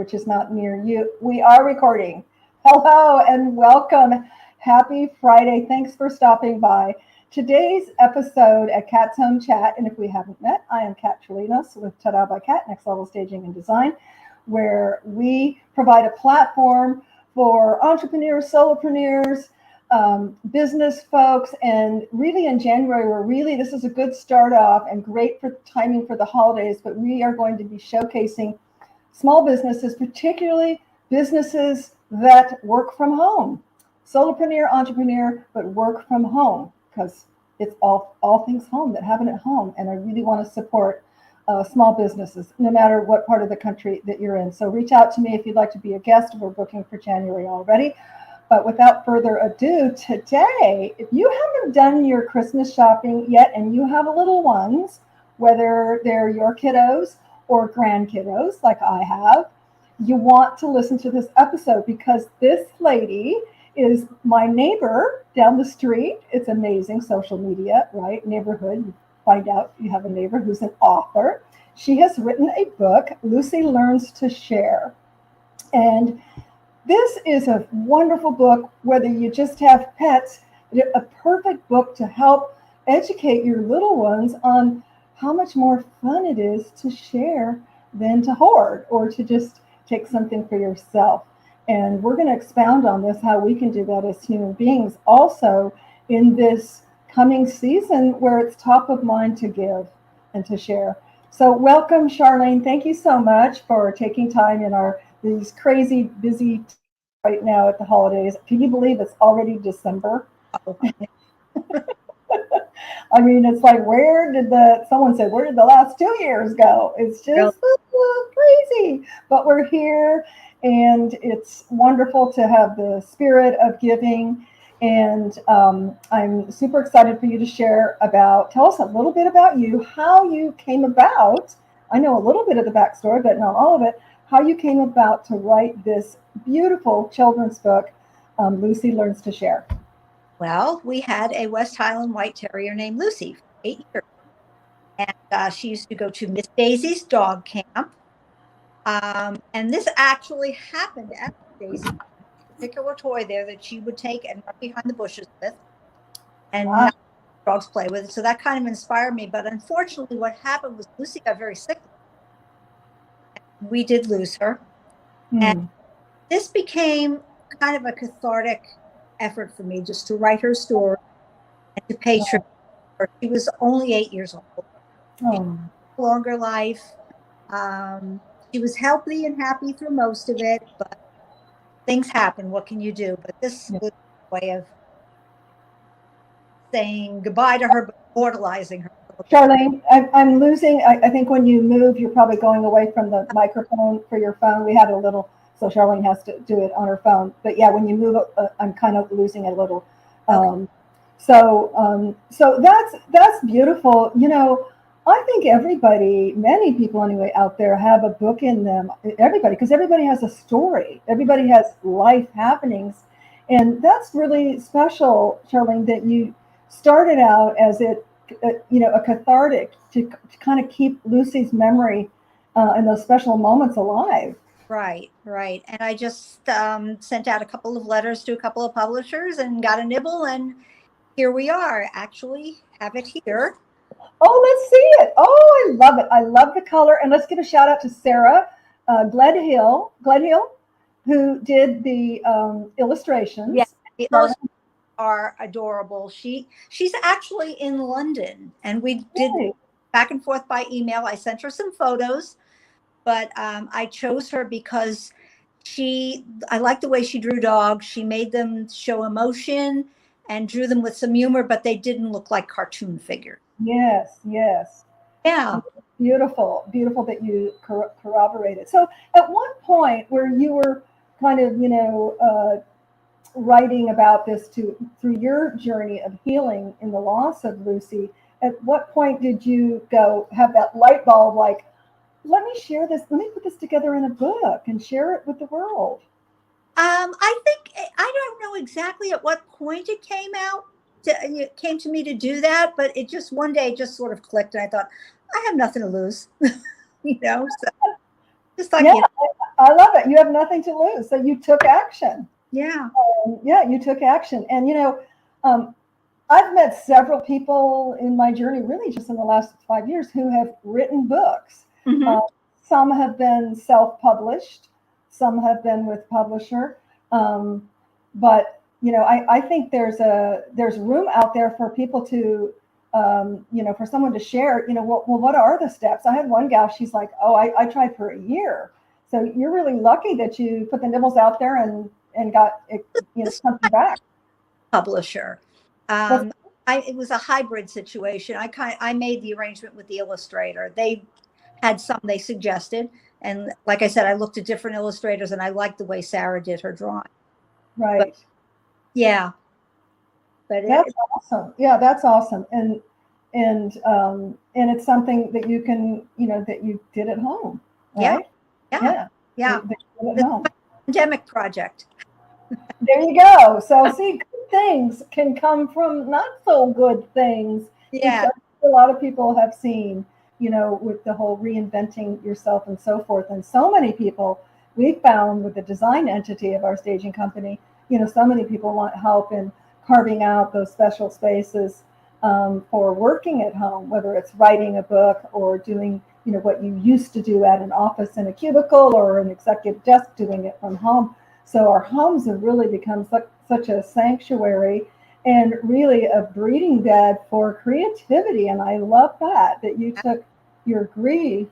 which is not near you. We are recording. Hello and welcome. Happy Friday. Thanks for stopping by. Today's episode at Kat's Home Chat, and if we haven't met, I am Kat Chalinos with Ta-Da by Kat, Next Level Staging and Design, where we provide a platform for entrepreneurs, solopreneurs, business folks, and really in January, this is a good start off and great for timing for the holidays, but we are going to be showcasing small businesses, particularly businesses that work from home. Solopreneur, entrepreneur, but work from home, because it's all things home that happen at home. And I really want to support small businesses, no matter what part of the country that you're in. So reach out to me if you'd like to be a guest. We're booking for January already. But without further ado, today, if you haven't done your Christmas shopping yet and you have little ones, whether they're your kiddos or grandkiddos like I have, you want to listen to this episode because this lady is my neighbor down the street. It's amazing, social media, right? Neighborhood. You find out you have a neighbor who's an author. She has written a book, Lucy Learns to Share. And this is a wonderful book, whether you just have pets, a perfect book to help educate your little ones on how much more fun it is to share than to hoard or to just take something for yourself. And we're going to expound on this, how we can do that as human beings also in this coming season where it's top of mind to give and to share. So welcome, Sharlene. Thank you so much for taking time in these crazy busy right now at the holidays. Can you believe it's already December? Oh. I mean, it's like, someone said, where did the last 2 years go? It's just crazy, but we're here and it's wonderful to have the spirit of giving. And I'm super excited for you to tell us a little bit about you, how you came about. I know a little bit of the backstory, but not all of it. How you came about to write this beautiful children's book, Lucy Learns to Share. Well, we had a West Highland White Terrier named Lucy for 8 years. And she used to go to Miss Daisy's dog camp. And this actually happened at Daisy, a particular toy there that she would take and run behind the bushes with. And dogs play with it. So that kind of inspired me. But unfortunately, what happened was Lucy got very sick. We did lose her. And this became kind of a cathartic effort for me, just to write her story and to pay tribute to her. She was only 8 years old. Longer life. She was healthy and happy through most of it, but things happen. What can you do? But this was a way of saying goodbye to her, but immortalizing her. Sharlene, I'm losing. I think when you move, you're probably going away from the microphone for your phone. We had a little, so Sharlene has to do it on her phone. But yeah, when you move, I'm kind of losing a little. Okay. So that's beautiful. You know, I think many people anyway out there have a book in them. Everybody, because everybody has a story. Everybody has life happenings, and that's really special, Sharlene, that you started out as a cathartic to kind of keep Lucy's memory and those special moments alive. Right. And I just sent out a couple of letters to a couple of publishers and got a nibble, and here we are. Actually, have it here. Oh, let's see it. Oh, I love it. I love the color. And let's give a shout out to Sarah Gledhill, who did the illustrations. Yes, the illustrations are adorable. She's actually in London, and we did back and forth by email. I sent her some photos, but I chose her because I like the way she drew dogs. She made them show emotion and drew them with some humor, but they didn't look like cartoon figures. Yes. Yeah. Beautiful that you corroborated. So at one point where you were kind of, writing about this through your journey of healing in the loss of Lucy, at what point did you have that light bulb, like, let me share this, let me put this together in a book and share it with the world? I think, I don't know exactly at what point it came to me to do that, but it just one day just sort of clicked, and I thought, I have nothing to lose. So. Just like Yeah, you. I love it. You have nothing to lose. So you took action. Yeah. Yeah, you took action. And, um, I've met several people in my journey, really just in the last 5 years, who have written books. Hmm. Uh, some have been self-published, some have been with publisher. But I think there's room out there for people to, for someone to share. What are the steps? I had one gal. She's like, "Oh, I tried for a year." So you're really lucky that you put the nibbles out there and got This something back. publisher. That's Um, it was a hybrid situation. I made the arrangement with the illustrator. They had some they suggested, and like I said, I looked at different illustrators, and I liked the way Sarah did her drawing. But right. yeah, but That's awesome. Yeah, that's awesome. And it's something that you can, that you did at home, yeah, right? yeah, Yeah, yeah. that you did at The home. pandemic project. There you go. So see, good things can come from not so good things, which Yeah. a lot of people have seen, with the whole reinventing yourself and so forth. And so many people we found with the design entity of our staging company, so many people want help in carving out those special spaces for working at home, whether it's writing a book or doing, what you used to do at an office in a cubicle or an executive desk, doing it from home. So our homes have really become such a sanctuary and really a breeding bed for creativity. And I love that you took your grief,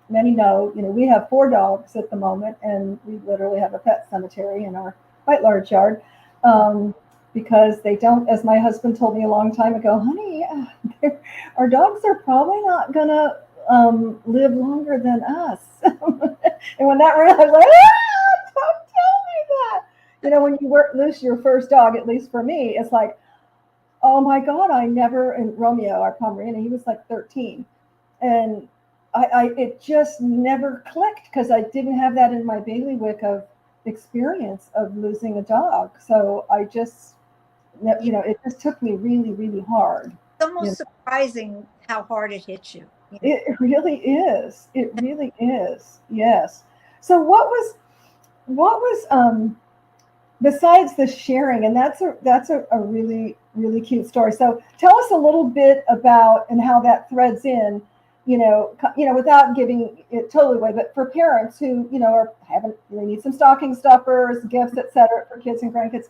many know, we have 4 dogs at the moment, and we literally have a pet cemetery in our quite large yard. Because they don't, as my husband told me a long time ago, honey, our dogs are probably not going to live longer than us. And when that ran, I was like, don't tell me that. When you lose your first dog, at least for me, it's like, oh my God, and Romeo, our Pomeranian, he was like 13. And it just never clicked because I didn't have that in my bailiwick of experience of losing a dog. So I just, it just took me really, really hard. It's You almost surprising how hard it hits you. It really is. It really is. Yes. So what was besides the sharing, and that's a really, really cute story. So tell us a little bit about and how that threads in, without giving it totally away, but for parents who, they need some stocking stuffers, gifts, etc., for kids and grandkids.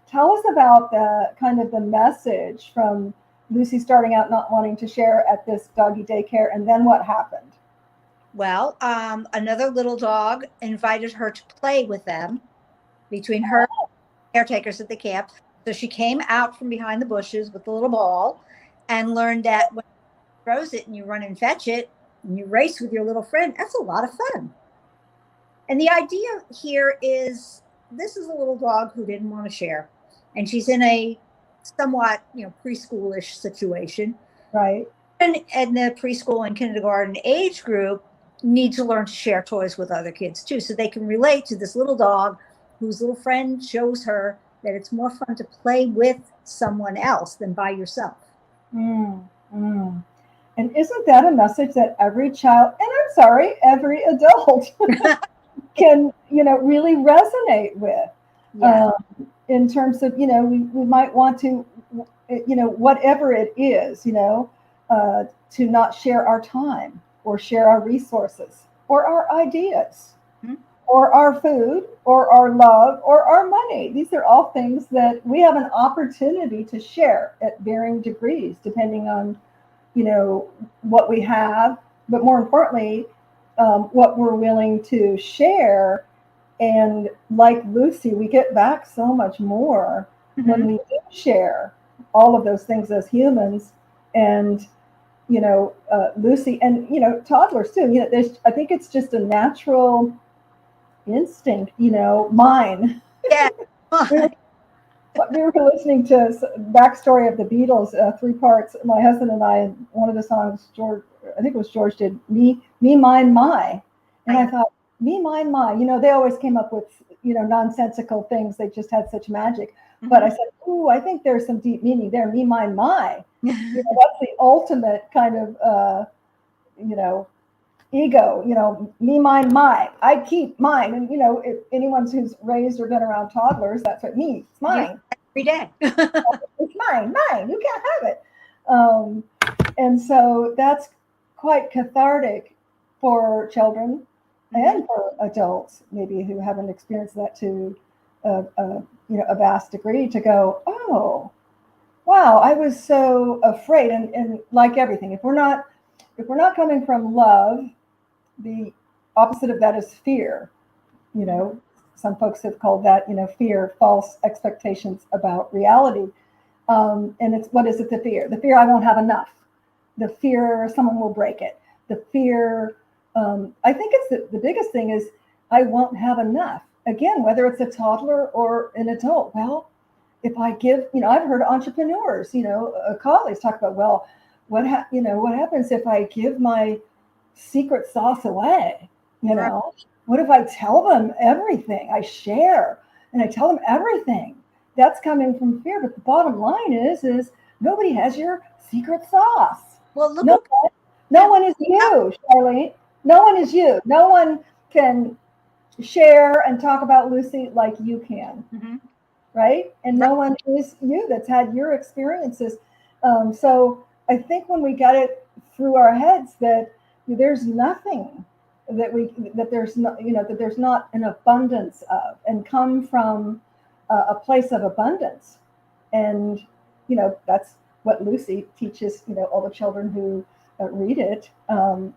Tell us about the kind of the message from Lucy starting out not wanting to share at this doggy daycare, and then what happened? Well, another little dog invited her to play with them between her caretakers at the camp. So she came out from behind the bushes with the little ball and learned that when you throws it and you run and fetch it and you race with your little friend, that's a lot of fun. And the idea here is this is a little dog who didn't want to share. And she's in a somewhat, preschoolish situation. Right. And the preschool and kindergarten age group need to learn to share toys with other kids too, so they can relate to this little dog whose little friend shows her that it's more fun to play with someone else than by yourself. Mm, mm. And isn't that a message that every child, and I'm sorry, every adult can, really resonate with? Yeah. In terms of, we might want to, whatever it is, to not share our time or share our resources or our ideas Mhm. or our food or our love or our money. These are all things that we have an opportunity to share at varying degrees, depending on, what we have, but more importantly, what we're willing to share. And like Lucy, we get back so much more when Mhm. we do share all of those things as humans. And Lucy, and toddlers too. I think it's just a natural instinct. Mine. Yeah. we, were, we were listening to backstory of the Beatles, 3 parts. My husband and I, and one of the songs, George, I think it was George, did me, mine, my, and I thought, me, mine, my. They always came up with nonsensical things. They just had such magic. But I said, ooh, I think there's some deep meaning there. Me, mine, my. That's the ultimate kind of, ego, me, mine, my, I keep mine. And, if anyone who's raised or been around toddlers, that's what me, it's mine. Every day. It's mine, you can't have it. And so that's quite cathartic for children and for adults, maybe who haven't experienced that to a vast degree, to go, oh, wow, I was so afraid. And like everything, if we're not coming from love, the opposite of that is fear. Some folks have called that, fear, false expectations about reality. And it's, what is it, the fear? The fear I won't have enough. The fear someone will break it. The fear, I think it's the biggest thing is I won't have enough. Again, whether it's a toddler or an adult. Well, if I give, I've heard entrepreneurs, colleagues talk about, well, what happens if I give my secret sauce away? What if I tell them everything? I share and I tell them everything. That's coming from fear. But the bottom line is nobody has your secret sauce. Well, look, no one is you, Sharlene. No one is you. No one can share and talk about Lucy like you can. Mm-hmm. Right? And no one is you that's had your experiences. So I think when we got it through our heads that there's nothing that there's not an abundance of, and come from a place of abundance. And, that's what Lucy teaches, all the children who read it,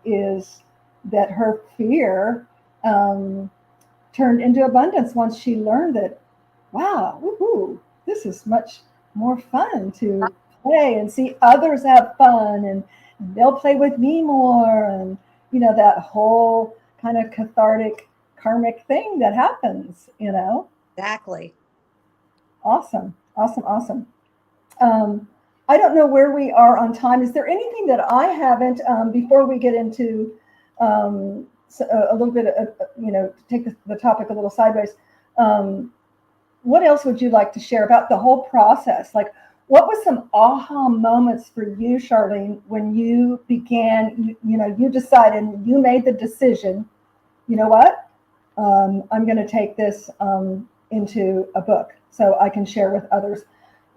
is that her fear turned into abundance once she learned that, wow, woohoo, this is much more fun to play and see others have fun, and they'll play with me more. And, that whole kind of cathartic karmic thing that happens, Exactly. Awesome. I don't know where we are on time. Is there anything that I haven't, before we get into a little bit of, take the topic a little sideways, what else would you like to share about the whole process? Like, what was some aha moments for you, Sharlene, when you began, you decided, you made the decision, you know what, I'm going to take this into a book so I can share with others.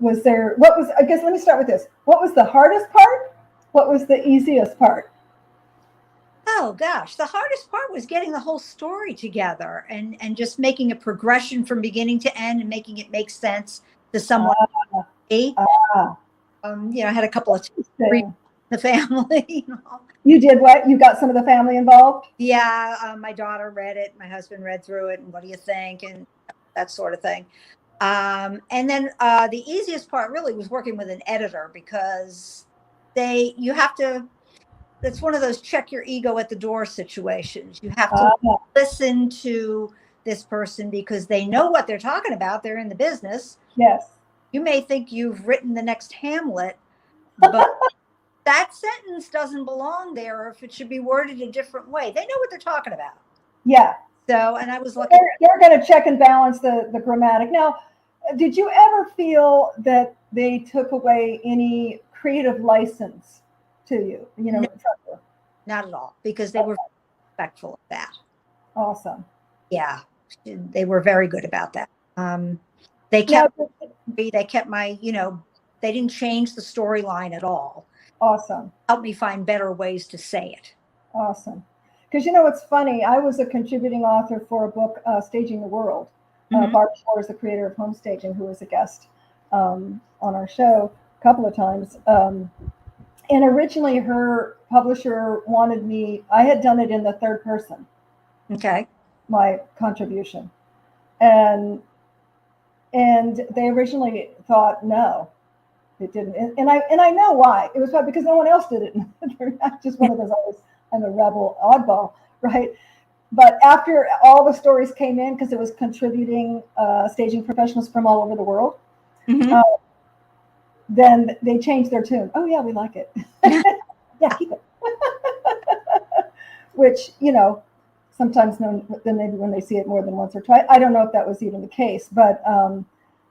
I guess, let me start with this. What was the hardest part? What was the easiest part? Oh gosh, the hardest part was getting the whole story together and just making a progression from beginning to end and making it make sense to someone. I had a couple of the family. You did what? You got some of the family involved? Yeah, my daughter read it. My husband read through it, and what do you think, and that sort of thing. And then the easiest part really was working with an editor, because you have to. It's one of those check your ego at the door situations. You have to listen to this person because they know what they're talking about. They're in the business. Yes. You may think you've written the next Hamlet, but that sentence doesn't belong there, or if it should be worded a different way. They know what they're talking about. Yeah. So, and I was looking. They're going to check and balance the grammatic. Now, did you ever feel that they took away any creative license to you? No, not at all, because they were respectful of that. Awesome. Yeah, they were very good about that. They kept my, they didn't change the storyline at all. Awesome. Helped me find better ways to say it. Awesome. Because it's funny. I was a contributing author for a book, Staging the World. Barb Shore is the creator of Home Staging, who was a guest on our show a couple of times. And originally her publisher wanted me, I had done it in the third person. Okay. My contribution. And they originally thought, no, it didn't. And I know why. It was probably because no one else did it. They're not just one of those, I'm a rebel oddball, right? But after all the stories came in, because it was contributing staging professionals from all over the world, then they changed their tune. Oh yeah, we like it. Yeah, keep it. Which, sometimes then maybe when they see it more than once or twice. I don't know if that was even the case, but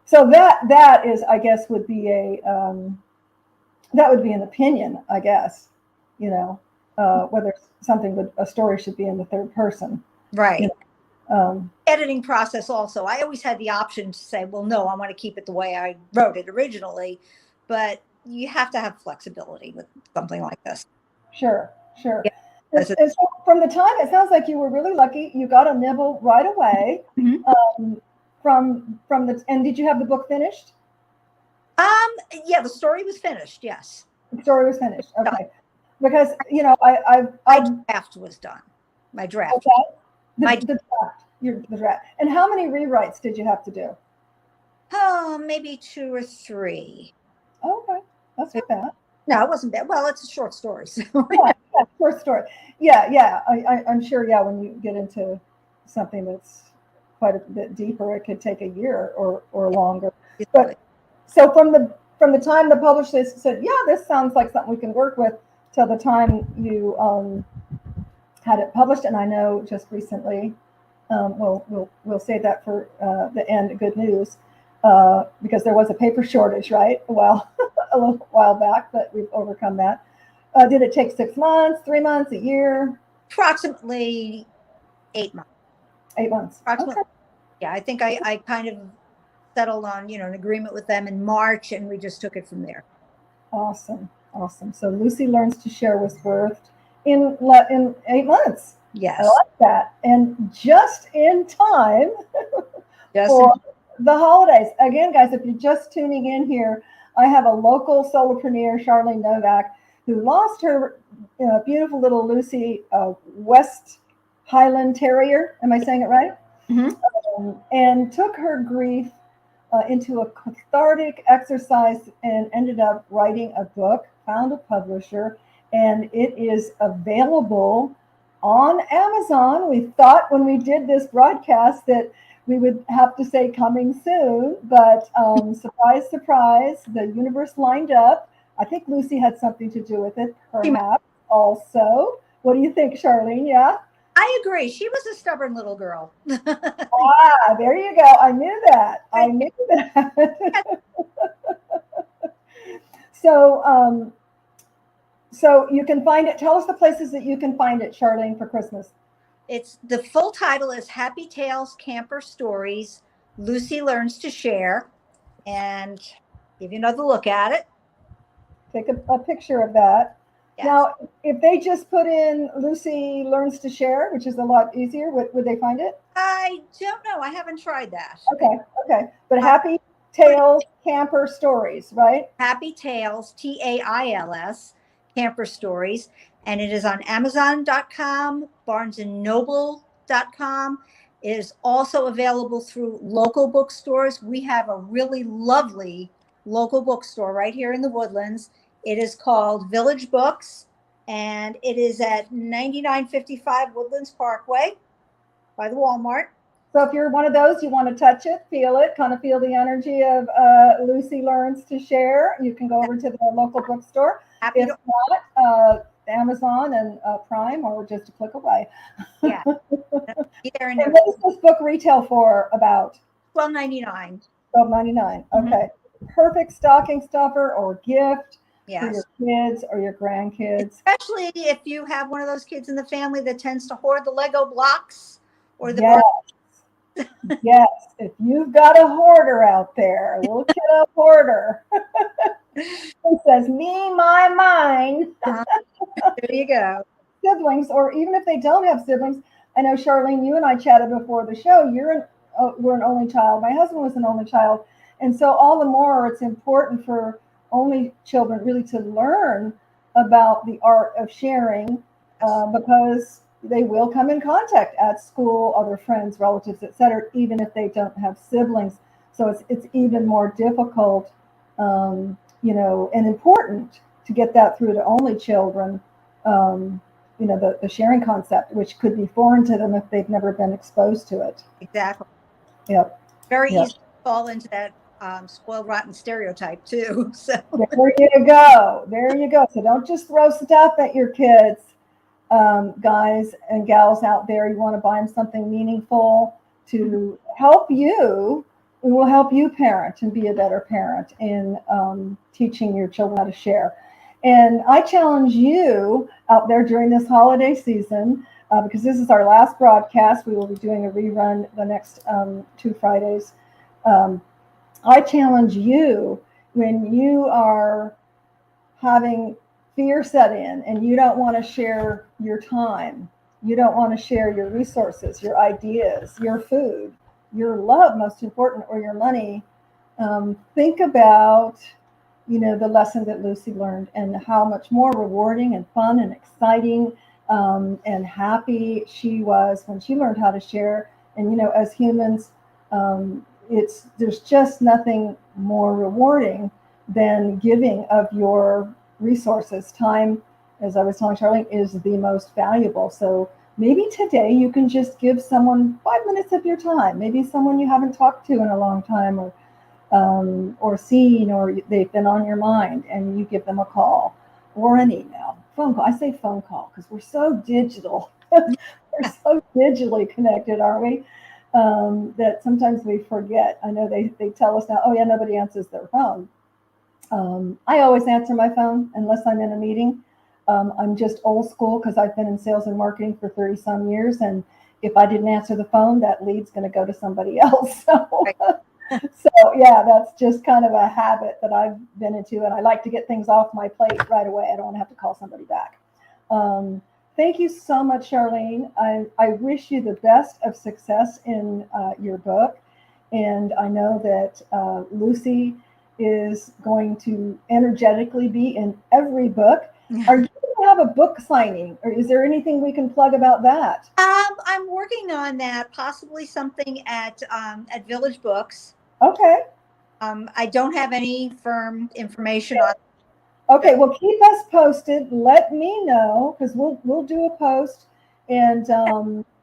so that is, I guess, would be an opinion, I guess, whether something a story should be in the third person. Right. You know, editing process also. I always had the option to say, well, no, I want to keep it the way I wrote it originally, but you have to have flexibility with something like this. Sure. Yeah. And so from the time, it sounds like you were really lucky. You got a nibble right away. From the, and did you have the book finished? Yeah, the story was finished. Yes. The story was finished. Okay. Because, my draft was done. My draft. Okay. The draft. The draft. And how many rewrites did you have to do? Oh, maybe 2 or 3. Okay. That's not bad. No, it wasn't bad. Well, it's a short story. So. Yeah, short story. Yeah. I'm sure, when you get into something that's quite a bit deeper, it could take a year or longer. But so from the time the publisher said, yeah, this sounds like something we can work with, till the time you had it published, and I know just recently, we'll say that for the end, good news, because there was a paper shortage, right? Well, a little while back, but we've overcome that. Did it take 6 months, 3 months, a year? Approximately 8 months. 8 months. Okay. Yeah, I think I kind of settled on, an agreement with them in March, and we just took it from there. Awesome. So Lucy Learns to Share was birthed in 8 months. Yes. I like that. And just in time for the holidays. Again, guys, if you're just tuning in here, I have a local solopreneur, Sharlene Novak, who lost her beautiful little Lucy West Highland Terrier. Am I saying it right? Mm-hmm. And took her grief into a cathartic exercise and ended up writing a book, found a publisher, and it is available on Amazon. We thought when we did this broadcast that we would have to say coming soon, but surprise, surprise, the universe lined up. I think Lucy had something to do with it, perhaps also. What do you think, Sharlene? Yeah? I agree. She was a stubborn little girl. There you go. I knew that. So you can find it. Tell us the places that you can find it, Sharlene, for Christmas. It's the full title is Happy Tales Camper Stories. Lucy Learns to Share, and give you another look at it. Take a picture of that. Yes. Now, if they just put in Lucy Learns to Share, which is a lot easier, would they find it? I don't know. I haven't tried that. Okay. But Happy Tales Camper Stories, right? Happy Tales, TAILS, Camper Stories. And it is on Amazon.com, BarnesandNoble.com. It is also available through local bookstores. We have a really lovely local bookstore right here in the Woodlands. It is called Village Books, and it is at 9955 Woodlands Parkway by the Walmart. So if you're one of those, you want to touch it, feel it, kind of feel the energy of Lucy Learns to Share, you can go over to the local bookstore. If not, Amazon and Prime, or just a click away. Yeah. And what does this book retail for about? $12.99. $12.99. Okay. Perfect stocking stuffer or gift. Yes. For your kids or your grandkids. Especially if you have one of those kids in the family that tends to hoard the Lego blocks or the Yes, if you've got a hoarder out there, a little kiddo hoarder, who says, me, my, mine. There you go. Siblings, or even if they don't have siblings. I know, Sharlene, you and I chatted before the show. We're an only child. My husband was an only child. And so all the more it's important for only children really to learn about the art of sharing, because they will come in contact at school, other friends, relatives, etc., even if they don't have siblings. So it's even more difficult, and important to get that through to only children, the sharing concept, which could be foreign to them if they've never been exposed to it. Exactly. Yep. Very easy to fall into that spoiled rotten stereotype too. So there you go. So don't just throw stuff at your kids, guys and gals out there. You want to buy them something meaningful to help you. It will help you parent and be a better parent in teaching your children how to share. And I challenge you out there during this holiday season, because this is our last broadcast. We will be doing a rerun the next 2 Fridays. I challenge you, when you are having fear set in and you don't want to share your time, you don't want to share your resources, your ideas, your food, your love, most important, or your money, think about, the lesson that Lucy learned and how much more rewarding and fun and exciting and happy she was when she learned how to share. And as humans, there's just nothing more rewarding than giving of your resources. Time, as I was telling Charlene, is the most valuable. So maybe today you can just give someone 5 minutes of your time, maybe someone you haven't talked to in a long time, or seen, or they've been on your mind, and you give them a call or an email, phone call. I say phone call because we're so digital. We're so digitally connected, aren't we? That sometimes we forget. I know they tell us now, oh yeah, nobody answers their phone. I always answer my phone unless I'm in a meeting. I'm just old school because I've been in sales and marketing for 30 some years. And if I didn't answer the phone, that lead's going to go to somebody else. So yeah, that's just kind of a habit that I've been into. And I like to get things off my plate right away. I don't want to have to call somebody back. Thank you so much, Sharlene. I wish you the best of success in your book. And I know that Lucy is going to energetically be in every book. Are you going to have a book signing, or is there anything we can plug about that? I'm working on that, possibly something at Village Books. Okay. I don't have any firm information on. Okay, well, keep us posted. Let me know, because we'll do a post, and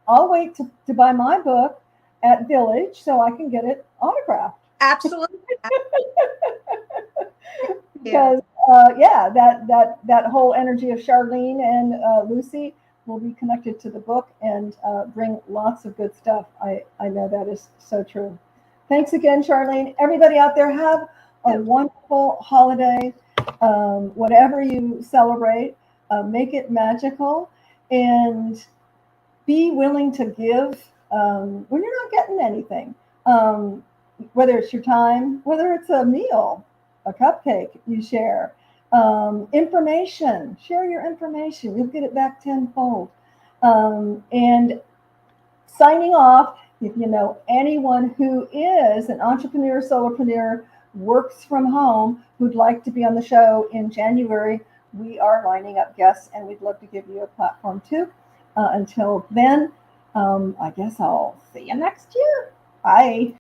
I'll wait to buy my book at Village so I can get it autographed. Absolutely. Because yeah, that whole energy of Sharlene and Lucy will be connected to the book and bring lots of good stuff. I know that is so true. Thanks again, Sharlene. Everybody out there, have a wonderful holiday. Whatever you celebrate, make it magical, and be willing to give when you're not getting anything. Whether it's your time, whether it's a meal, a cupcake you share, information, share your information. You'll get it back tenfold. And signing off, if you know anyone who is an entrepreneur, solopreneur, works from home, who'd like to be on the show in January, we are lining up guests, and we'd love to give you a platform too. Until then, I guess I'll see you next year. Bye.